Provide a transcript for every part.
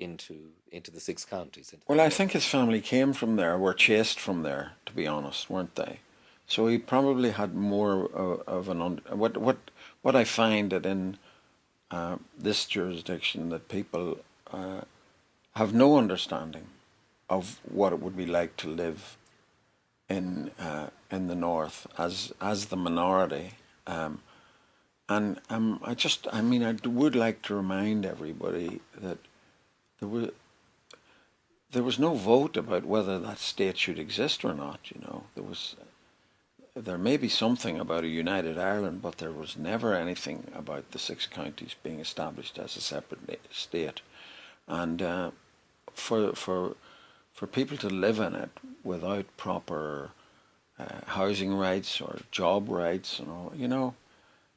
into the six counties, into Well, the I north. think his family came from there, were chased from there, to be honest, weren't they? So he probably had more of an what I find that in this jurisdiction that people have no understanding of what it would be like to live in the north as the minority. Um, and I mean, I would like to remind everybody that there was there was no vote about whether that state should exist or not. You know, there may be something about a united Ireland, but there was never anything about the six counties being established as a separate state. And for for for people to live in it without proper housing rights or job rights and all, you know,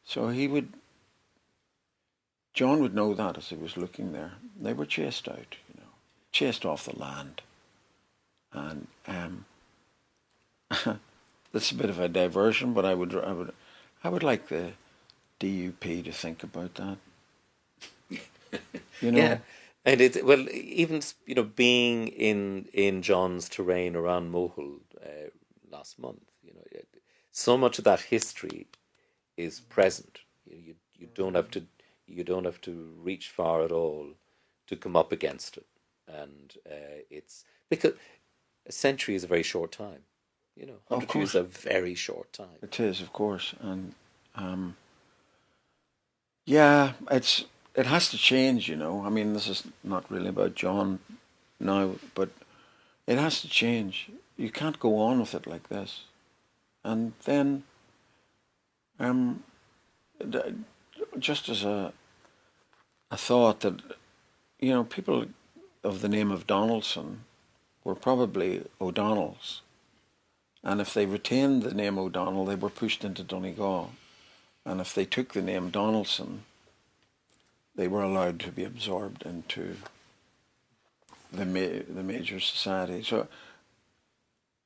so John would know that as he was looking there. They were chased out, you know, chased off the land, and that's a bit of a diversion, but I would like the DUP to think about that. You Yeah, know, and it well even being in John's terrain around Mohill last month, so much of that history is present. You don't have to reach far at all to come up against it, and it's because a century is a very short time. of 100 years is course a very short time. it is, of course, and yeah, it has to change. You know, I mean, this is not really about John now, but it has to change. You can't go on with it like this. And then, um, just as a thought that, you know, people of the name of Donaldson were probably O'Donnells. And if they retained the name O'Donnell, they were pushed into Donegal. And if they took the name Donaldson, they were allowed to be absorbed into the major society. So,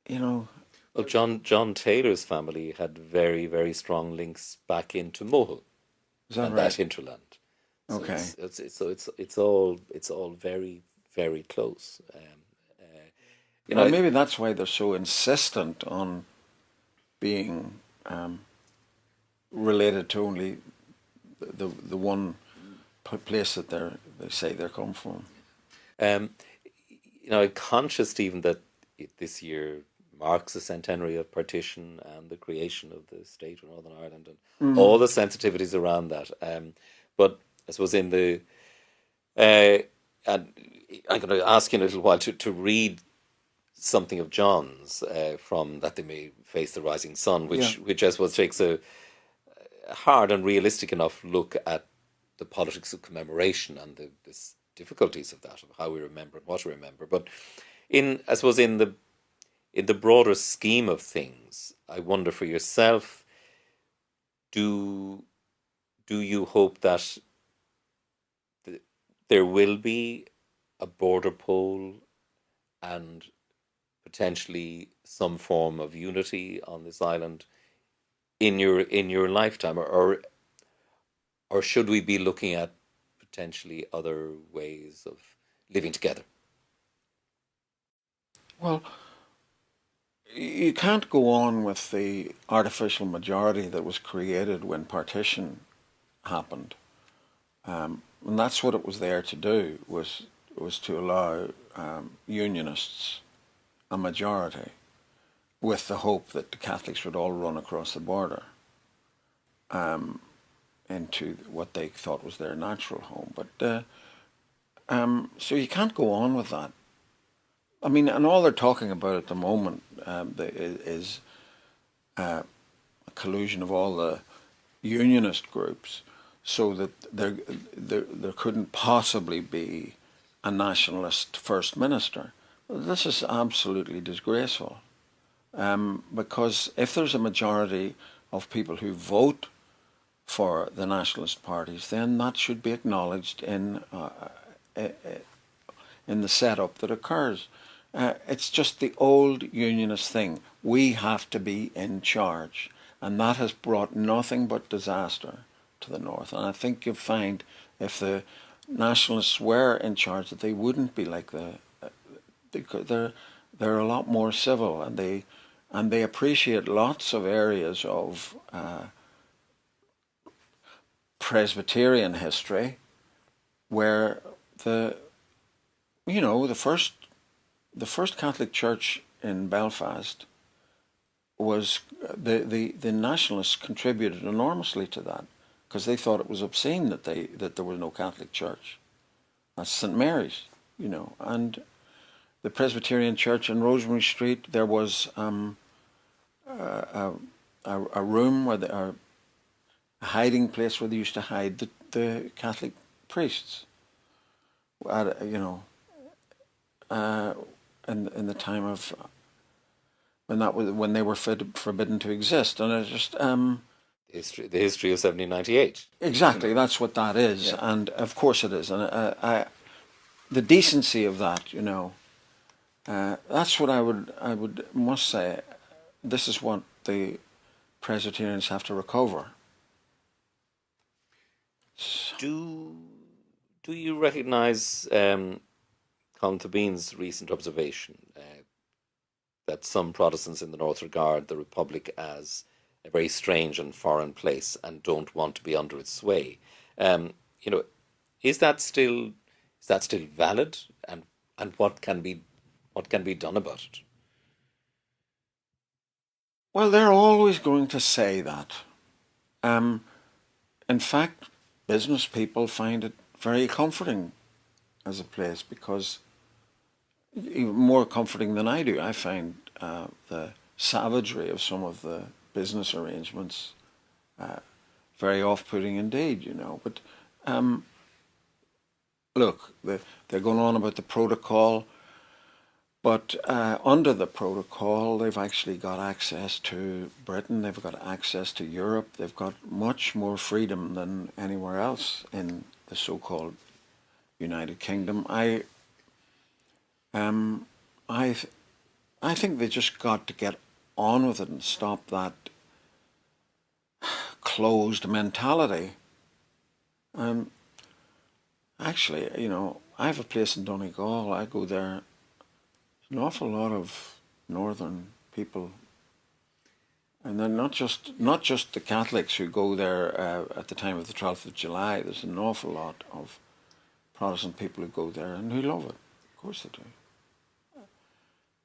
you know, Well, John Taylor's family had very, very strong links back into Mohill is that and that right? hinterland. So Okay. it's all very, very close. You Well, know, maybe that's why they're so insistent on being related to only the one place that they say they come from. um, I'm conscious even that this year marks the centenary of partition and the creation of the state of Northern Ireland and Mm. all the sensitivities around that. But I suppose in the uh, and I'm going to ask you in a little while to read something of John's from that they may face the rising sun, Yeah. which I suppose takes a hard and realistic enough look at the politics of commemoration and the difficulties of that, of how we remember and what we remember. But I suppose in the broader scheme of things, I wonder for yourself, do do you hope that there will be a border poll and potentially some form of unity on this island in your lifetime, or should we be looking at potentially other ways of living together? Well, you can't go on with the artificial majority that was created when partition happened, and that's what it was there to do. Was to allow unionists a majority, with the hope that the Catholics would all run across the border into what they thought was their natural home. But so you can't go on with that. I mean, and all they're talking about at the moment is a collusion of all the unionist groups, so that there couldn't possibly be a nationalist first minister. This is absolutely disgraceful. Because if there's a majority of people who vote for the nationalist parties, then that should be acknowledged in the setup that occurs. It's just the old unionist thing. We have to be in charge, and that has brought nothing but disaster to the north. And I think you'll find if the nationalists were in charge, that they wouldn't be like they're a lot more civil, and they appreciate lots of areas of Presbyterian history where the first Catholic church in Belfast was the nationalists contributed enormously to that, because they thought it was obscene that there was no Catholic church. That's St. Mary's, and the Presbyterian church in Rosemary Street. There was a room a hiding place where they used to hide the Catholic priests. In the time of when they were forbidden to exist, and it just the history of 1798. Exactly, that's what that is, yeah. And of course it is, and the decency of that, that's what I must say. This is what the Presbyterians have to recover. Do you recognise Colin Bean's recent observation that some Protestants in the North regard the Republic as a very strange and foreign place and don't want to be under its sway? Is that still valid, and what can be done about it? Well, they're always going to say that. In fact, business people find it very comforting as a place, because even more comforting than I do. I find the savagery of some of the business arrangements very off-putting indeed, But look, they're going on about the protocol, but under the protocol, they've actually got access to Britain, they've got access to Europe, they've got much more freedom than anywhere else in the so-called United Kingdom. I think they just got to get on with it and stop that closed mentality. Actually, I have a place in Donegal. I go there. An awful lot of northern people, and then not just the Catholics who go there at the time of the 12th of July. There's an awful lot of Protestant people who go there and who love it. Of course they do.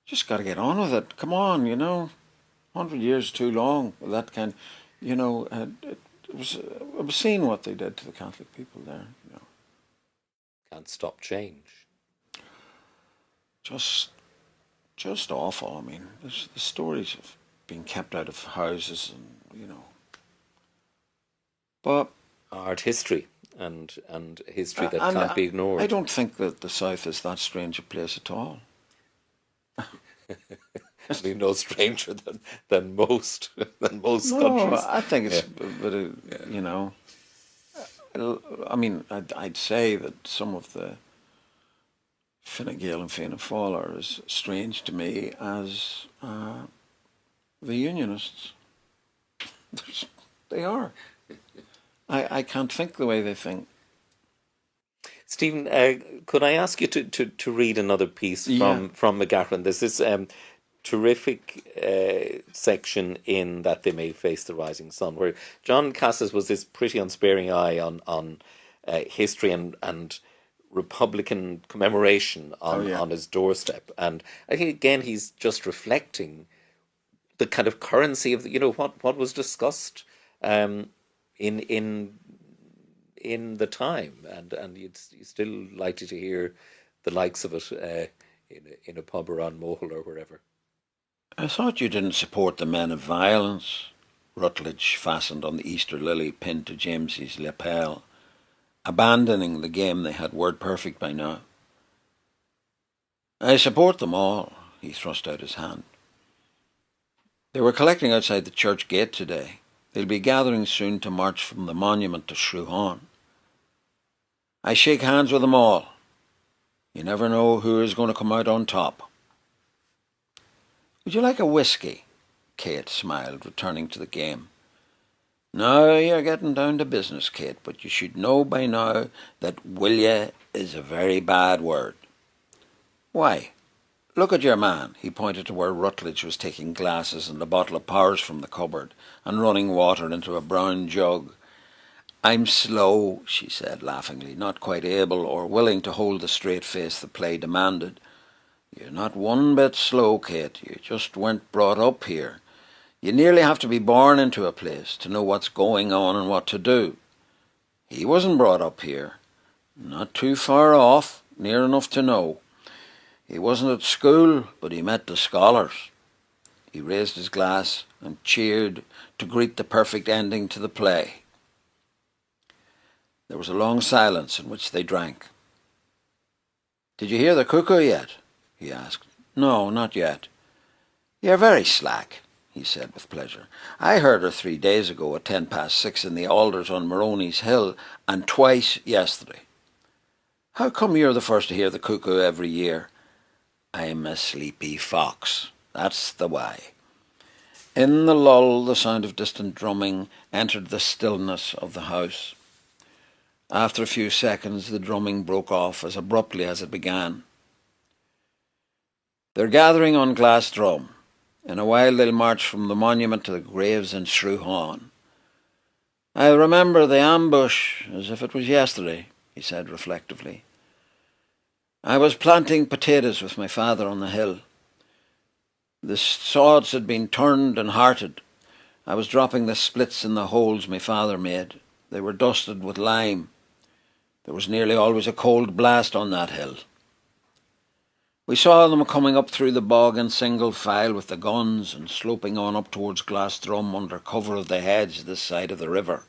Just got to get on with it. Come on, 100 years too long. That kind, it was obscene what they did to the Catholic people there. Can't stop change. Just awful. I mean, there's the stories of being kept out of houses, and but art history and history that can't be ignored. I don't think that the South is that strange a place at all. I mean, no stranger than most countries. I think it's I mean, I'd say that some of the Fine Gael and Fianna Fáil are as strange to me as the Unionists. They are. I can't think the way they think. Stephen, could I ask you to read another piece from McGahern? There's this terrific section in That They May Face the Rising Sun, where John Cassis was this pretty unsparing eye on history and Republican commemoration on his doorstep. And I think, again, he's just reflecting the kind of currency of what was discussed in the time, and you're still likely to hear the likes of it in a pub around Mohill or wherever. I thought you didn't support the men of violence. Rutledge fastened on the Easter lily pinned to James's lapel, abandoning the game they had word perfect by now. I support them all. He thrust out his hand. They were collecting outside the church gate today. They'll be gathering soon to march from the monument to Shrewhaun. I shake hands with them all. You never know who is going to come out on top. Would you like a whiskey? Kate smiled, returning to the game. Now you're getting down to business, Kate, but you should know by now that will ya is a very bad word. Why? Look at your man. He pointed to where Rutledge was taking glasses and a bottle of Powers from the cupboard and running water into a brown jug. I'm slow, she said laughingly, not quite able or willing to hold the straight face the play demanded. You're not one bit slow, Kate. You just weren't brought up here. You nearly have to be born into a place to know what's going on and what to do. He wasn't brought up here. Not too far off, near enough to know. He wasn't at school, but he met the scholars. He raised his glass and cheered to greet the perfect ending to the play. There was a long silence in which they drank. Did you hear the cuckoo yet? He asked. No, not yet. You're very slack, he said with pleasure. I heard her 3 days ago at 6:10 in the alders on Moroney's Hill, and twice yesterday. How come you're the first to hear the cuckoo every year? I'm a sleepy fox. That's the why. In the lull, the sound of distant drumming entered the stillness of the house. After a few seconds, the drumming broke off as abruptly as it began. They're gathering on Glass Drum. In a while they'll march from the monument to the graves in Shrewhaun. I remember the ambush as if it was yesterday, he said reflectively. I was planting potatoes with my father on the hill. The sods had been turned and hearted. I was dropping the splits in the holes my father made. They were dusted with lime. There was nearly always a cold blast on that hill. We saw them coming up through the bog in single file with the guns and sloping on up towards Glass Drum under cover of the hedge this side of the river.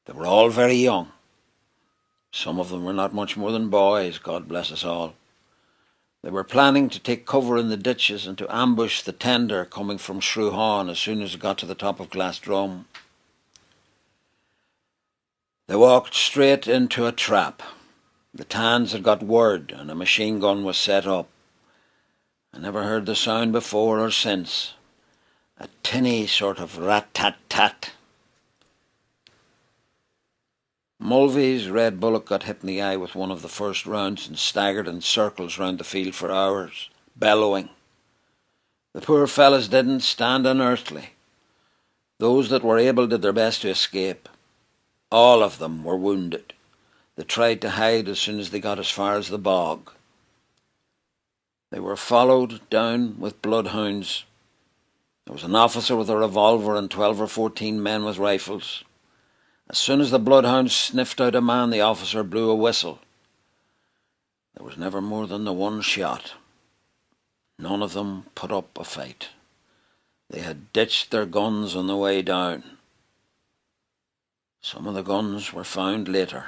They were all very young. Some of them were not much more than boys, God bless us all. They were planning to take cover in the ditches and to ambush the tender coming from Shrewhaun as soon as it got to the top of Glass Drum. They walked straight into a trap. The Tans had got word and a machine gun was set up. I never heard the sound before or since. A tinny sort of rat-tat-tat. Mulvey's red bullock got hit in the eye with one of the first rounds and staggered in circles round the field for hours, bellowing. The poor fellows didn't stand unearthly. Those that were able did their best to escape. All of them were wounded. They tried to hide as soon as they got as far as the bog. They were followed down with bloodhounds. There was an officer with a revolver and 12 or 14 men with rifles. As soon as the bloodhounds sniffed out a man, the officer blew a whistle. There was never more than the one shot. None of them put up a fight. They had ditched their guns on the way down. Some of the guns were found later.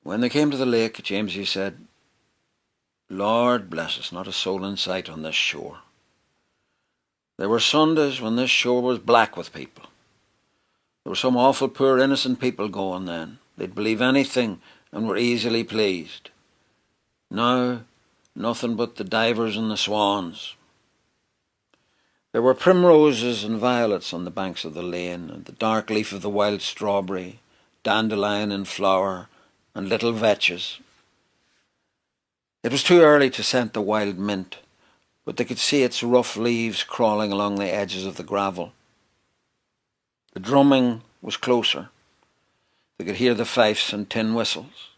When they came to the lake, Jamesy said, Lord bless us, not a soul in sight on this shore. There were Sundays when this shore was black with people. There were some awful poor innocent people going then. They'd believe anything and were easily pleased. Now, nothing but the divers and the swans. There were primroses and violets on the banks of the lane, and the dark leaf of the wild strawberry, dandelion in flower, and little vetches. It was too early to scent the wild mint, but they could see its rough leaves crawling along the edges of the gravel. The drumming was closer. They could hear the fifes and tin whistles.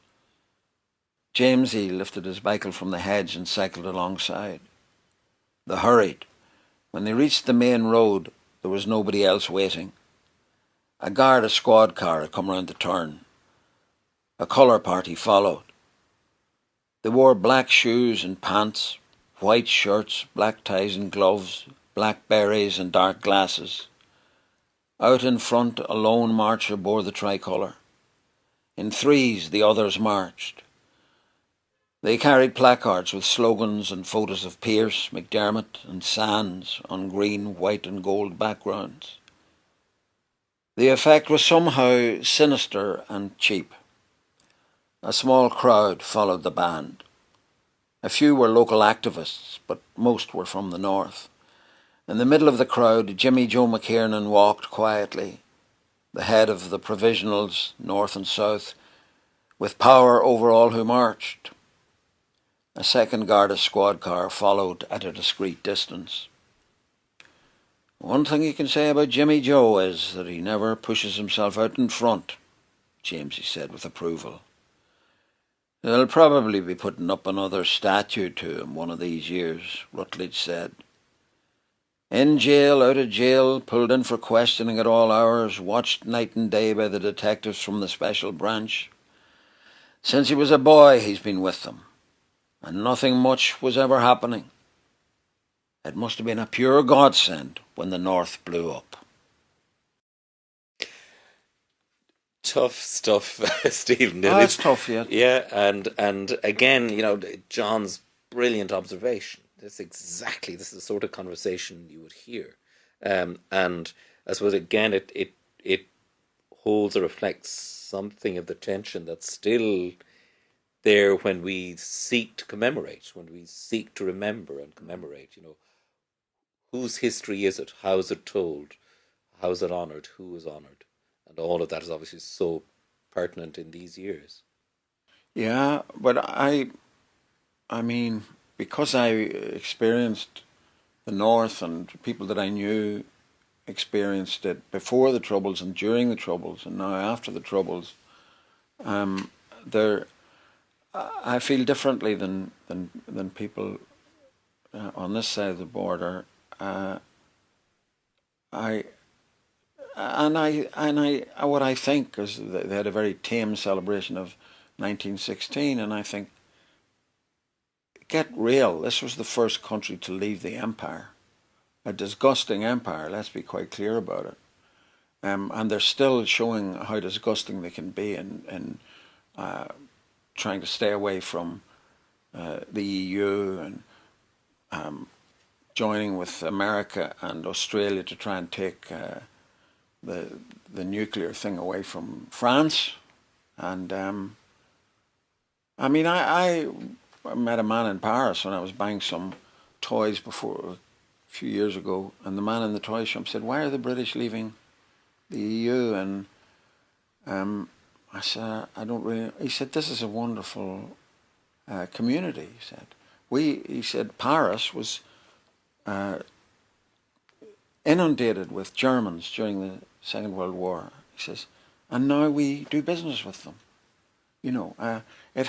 Jamesy lifted his bicycle from the hedge and cycled alongside. They hurried. When they reached the main road, there was nobody else waiting. A Garda squad car had come round the turn. A colour party followed. They wore black shoes and pants, white shirts, black ties and gloves, black berets and dark glasses. Out in front, a lone marcher bore the tricolour. In threes, the others marched. They carried placards with slogans and photos of Pearse, McDermott and Sands on green, white and gold backgrounds. The effect was somehow sinister and cheap. A small crowd followed the band. A few were local activists, but most were from the north. In the middle of the crowd, Jimmy Joe McKiernan walked quietly, the head of the provisionals, north and south, with power over all who marched. A second Garda squad car followed at a discreet distance. One thing you can say about Jimmy Joe is that he never pushes himself out in front, Jamesy said with approval. They'll probably be putting up another statue to him one of these years, Rutledge said. In jail, out of jail, pulled in for questioning at all hours, watched night and day by the detectives from the special branch. Since he was a boy, he's been with them, and nothing much was ever happening. It must have been a pure godsend when the North blew up. Tough stuff, Stephen. Oh, it's tough, yeah. Yeah, and again, John's brilliant observation. This is the sort of conversation you would hear, and I suppose again, it holds or reflects something of the tension that's still there when we seek to commemorate, when we seek to remember and commemorate. Whose history is it? How is it told? How is it honoured? Who is honoured? And all of that is obviously so pertinent in these years. Yeah, but I mean, because I experienced the North and people that I knew experienced it before the Troubles and during the Troubles and now after the Troubles, there I feel differently than people on this side of the border. I what I think is they had a very tame celebration of 1916, and I think, get real. This was the first country to leave the empire, a disgusting empire. Let's be quite clear about it. And they're still showing how disgusting they can be in trying to stay away from the EU and joining with America and Australia to try and take the nuclear thing away from France. And I mean, I met a man in Paris when I was buying some toys before a few years ago, and the man in the toy shop said, "Why are the British leaving the EU?" And I said, "I don't really." He said, "This is a wonderful community." He said Paris was inundated with Germans during the Second World War. He says, and now we do business with them. It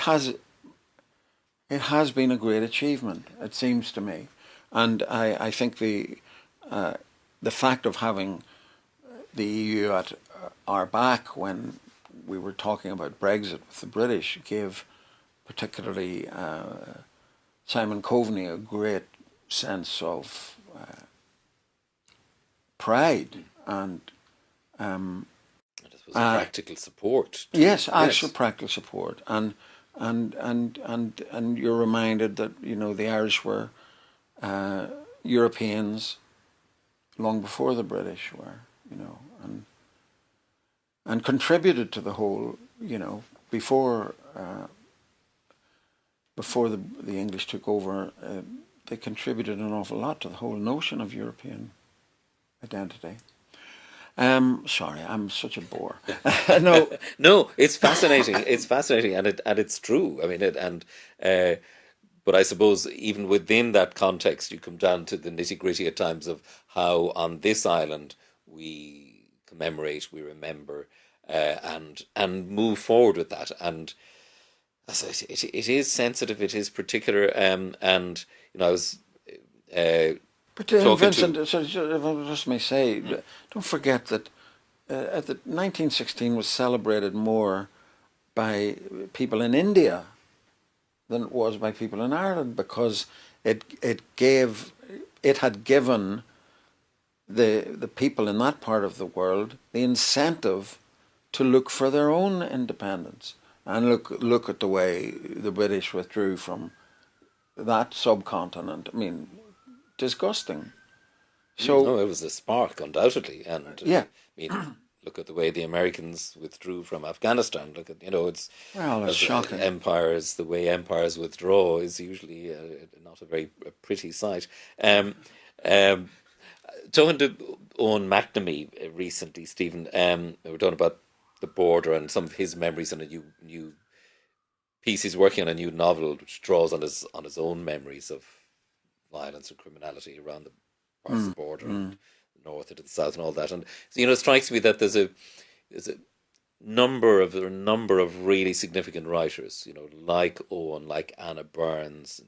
has been a great achievement, it seems to me, and I think the fact of having the EU at our back when we were talking about Brexit with the British gave particularly Simon Coveney a great sense of pride and practical support. Yes, actual practical support, and you're reminded that the Irish were Europeans long before the British were, and contributed to the whole, before the English took over. They contributed an awful lot to the whole notion of European identity. Sorry, I'm such a bore. No, no, it's fascinating. It's fascinating, and it's true. I mean, but I suppose even within that context, you come down to the nitty gritty at times of how on this island we commemorate, we remember, and move forward with that. And as I say, it is sensitive. It is particular. And I was. But Vincent, if I just may say, don't forget that the 1916 was celebrated more by people in India than it was by people in Ireland, because it had given the people in that part of the world the incentive to look for their own independence and look at the way the British withdrew from that subcontinent. I mean, disgusting. So it was a spark, undoubtedly, and yeah. I mean, look at the way the Americans withdrew from Afghanistan. Look at, it's Well, it's shocking. empires. The way empires withdraw is usually not a very pretty sight. Um, Talking to Owen McNamee recently, Stephen, we were talking about the border and some of his memories, and a new piece he's working on, a new novel which draws on his own memories of violence and criminality around the parts of the border and the north into the south and all that. And so, it strikes me that there's a number of really significant writers, like Owen, like Anna Burns,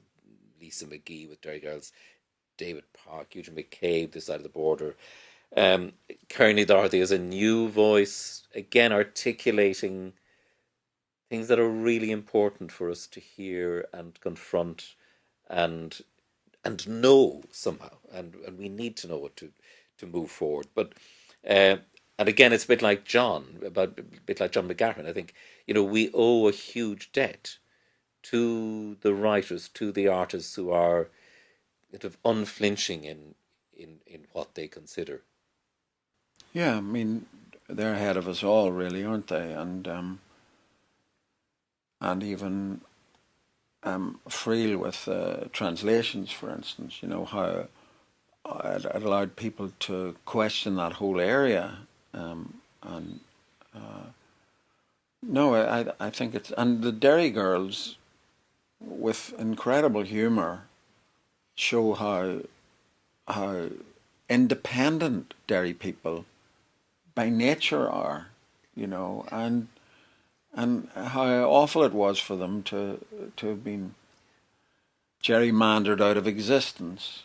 Lisa McGee with Derry Girls, David Park, Eugene McCabe, this side of the border. Kearney Doherty is a new voice, again articulating things that are really important for us to hear and confront and know somehow, and we need to know it to move forward. But and again, it's a bit like John McGahern. I think we owe a huge debt to the writers, to the artists who are sort of unflinching in what they consider. Yeah, I mean, they're ahead of us all, really, aren't they? And even Friel with translations, for instance, how it allowed people to question that whole area. And no, I think it's, and the Derry Girls, with incredible humour, show how independent Derry people by nature are, and how awful it was for them to have been gerrymandered out of existence,